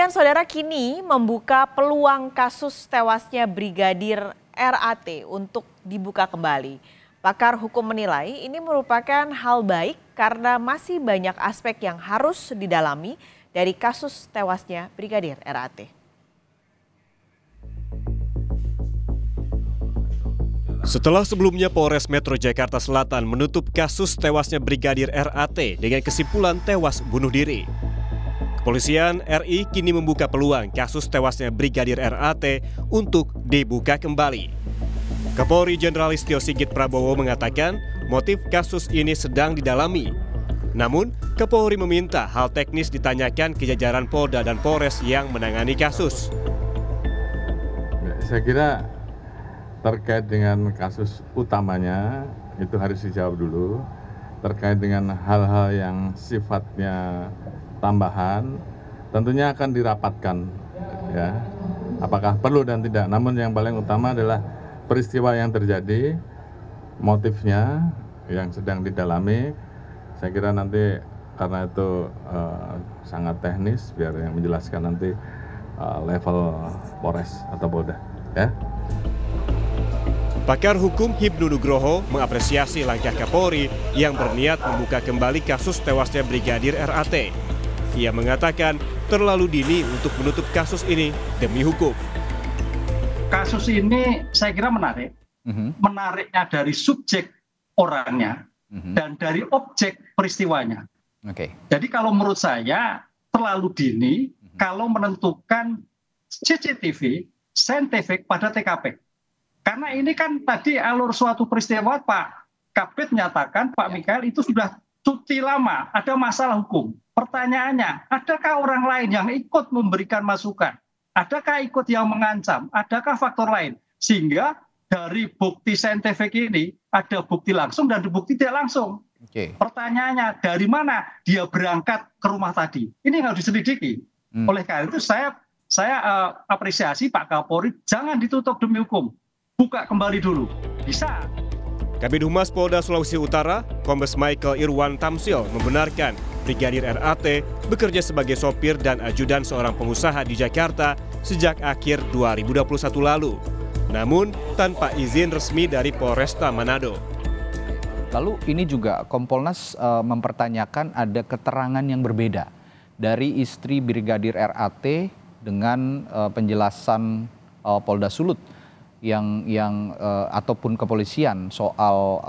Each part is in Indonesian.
Kepolisian saudara kini membuka peluang kasus tewasnya Brigadir RAT untuk dibuka kembali. Pakar hukum menilai ini merupakan hal baik karena masih banyak aspek yang harus didalami dari kasus tewasnya Brigadir RAT. Setelah sebelumnya Polres Metro Jakarta Selatan menutup kasus tewasnya Brigadir RAT dengan kesimpulan tewas bunuh diri. Kepolisian RI kini membuka peluang kasus tewasnya Brigadir RAT untuk dibuka kembali. Kapolri Jenderal Listio Sigit Prabowo mengatakan motif kasus ini sedang didalami. Namun, Kapolri meminta hal teknis ditanyakan ke jajaran Polda dan Polres yang menangani kasus. Saya kira terkait dengan kasus utamanya itu harus dijawab dulu. Terkait dengan hal-hal yang sifatnya tambahan tentunya akan dirapatkan, ya, apakah perlu dan tidak. Namun yang paling utama adalah peristiwa yang terjadi, motifnya yang sedang didalami. Saya kira nanti karena itu sangat teknis, biar yang menjelaskan nanti level Polres atau Polda, ya. Pakar hukum Hibnu Nugroho mengapresiasi langkah Kapolri yang berniat membuka kembali kasus tewasnya Brigadir RAT. Ia mengatakan terlalu dini untuk menutup kasus ini demi hukum. Kasus ini saya kira menarik. Menariknya dari subjek orangnya dan dari objek peristiwanya. Jadi kalau menurut saya terlalu dini kalau menentukan CCTV saintifik pada TKP. Karena ini kan tadi alur suatu peristiwa Pak Kabit menyatakan Pak Mikael itu sudah cuti lama, ada masalah hukum. Pertanyaannya, adakah orang lain yang ikut memberikan masukan? Adakah ikut yang mengancam? Adakah faktor lain? Sehingga dari bukti saintifik ini ada bukti langsung dan bukti tidak langsung. Pertanyaannya, dari mana dia berangkat ke rumah tadi? Ini yang harus diselidiki. Oleh karena itu saya apresiasi Pak Kapolri, jangan ditutup demi hukum. Buka kembali dulu. Bisa. Kabid Humas Polda Sulawesi Utara, Kombes Michael Irwan Tamsil membenarkan Brigadir RAT bekerja sebagai sopir dan ajudan seorang pengusaha di Jakarta sejak akhir 2021 lalu. Namun tanpa izin resmi dari Polresta Manado. Lalu ini juga Kompolnas mempertanyakan ada keterangan yang berbeda dari istri Brigadir RAT dengan penjelasan Polda Sulut yang ataupun kepolisian soal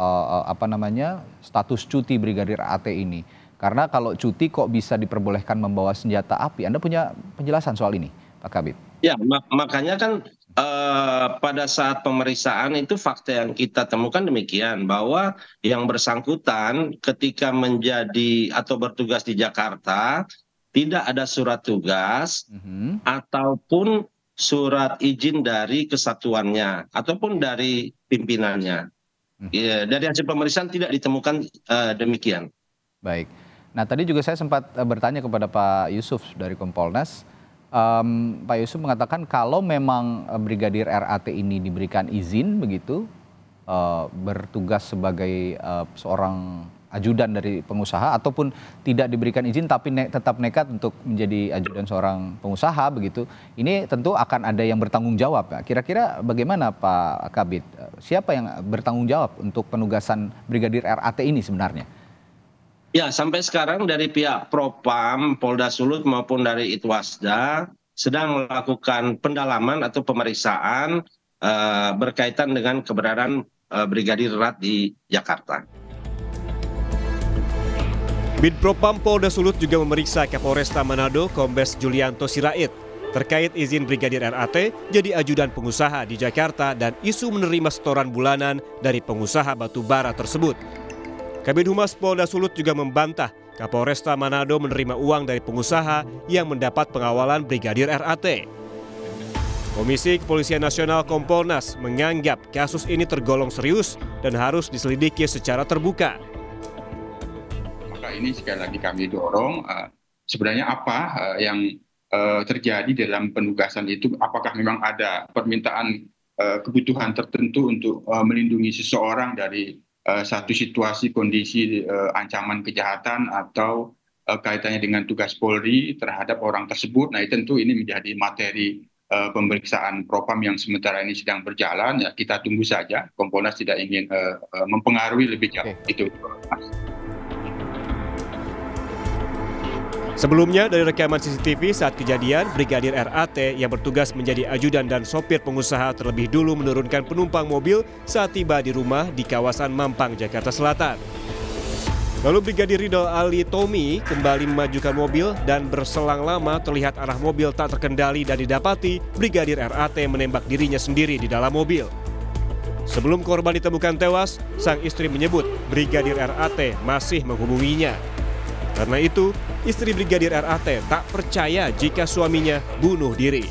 status cuti Brigadir RAT ini. Karena kalau cuti kok bisa diperbolehkan membawa senjata api? Anda punya penjelasan soal ini, Pak Kabid? Ya, makanya kan pada saat pemeriksaan itu fakta yang kita temukan demikian, bahwa yang bersangkutan ketika menjadi atau bertugas di Jakarta tidak ada surat tugas ataupun surat izin dari kesatuannya ataupun dari pimpinannya. Dari hasil pemeriksaan tidak ditemukan demikian. Baik. Nah tadi juga saya sempat bertanya kepada Pak Yusuf dari Kompolnas. Pak Yusuf mengatakan kalau memang Brigadir RAT ini diberikan izin begitu bertugas sebagai seorang ajudan dari pengusaha ataupun tidak diberikan izin tapi tetap nekat untuk menjadi ajudan seorang pengusaha begitu, ini tentu akan ada yang bertanggung jawab. Kira-kira bagaimana Pak Kabid? Siapa yang bertanggung jawab untuk penugasan Brigadir RAT ini sebenarnya? Ya, sampai sekarang dari pihak Propam, Polda Sulut maupun dari Itwasda sedang melakukan pendalaman atau pemeriksaan berkaitan dengan keberadaan Brigadir RAT di Jakarta. Bidpropam Polda Sulut juga memeriksa Kapolresta Manado Kombes Julianto Sirait terkait izin Brigadir RAT jadi ajudan pengusaha di Jakarta dan isu menerima setoran bulanan dari pengusaha batu bara tersebut. Kabid Humas Polda Sulut juga membantah Kapolresta Manado menerima uang dari pengusaha yang mendapat pengawalan Brigadir RAT. Komisi Kepolisian Nasional Kompolnas menganggap kasus ini tergolong serius dan harus diselidiki secara terbuka. Ini sekali lagi kami dorong sebenarnya apa yang terjadi dalam penugasan itu, apakah memang ada permintaan kebutuhan tertentu untuk melindungi seseorang dari satu situasi kondisi ancaman kejahatan atau kaitannya dengan tugas Polri terhadap orang tersebut. Nah, tentu ini menjadi materi pemeriksaan Propam yang sementara ini sedang berjalan. Ya, kita tunggu saja. Kompolnas tidak ingin mempengaruhi lebih jauh. Itu, Mas. Sebelumnya dari rekaman CCTV saat kejadian, Brigadir RAT yang bertugas menjadi ajudan dan sopir pengusaha terlebih dulu menurunkan penumpang mobil saat tiba di rumah di kawasan Mampang, Jakarta Selatan. Lalu Brigadir Ridal Ali Tommy kembali memajukan mobil dan berselang lama terlihat arah mobil tak terkendali dan didapati Brigadir RAT menembak dirinya sendiri di dalam mobil. Sebelum korban ditemukan tewas, sang istri menyebut Brigadir RAT masih menghubunginya. Karena itu, istri Brigadir RAT tak percaya jika suaminya bunuh diri.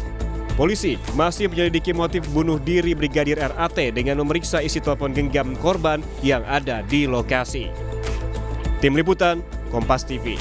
Polisi masih menyelidiki motif bunuh diri Brigadir RAT dengan memeriksa isi telepon genggam korban yang ada di lokasi. Tim Liputan, Kompas TV.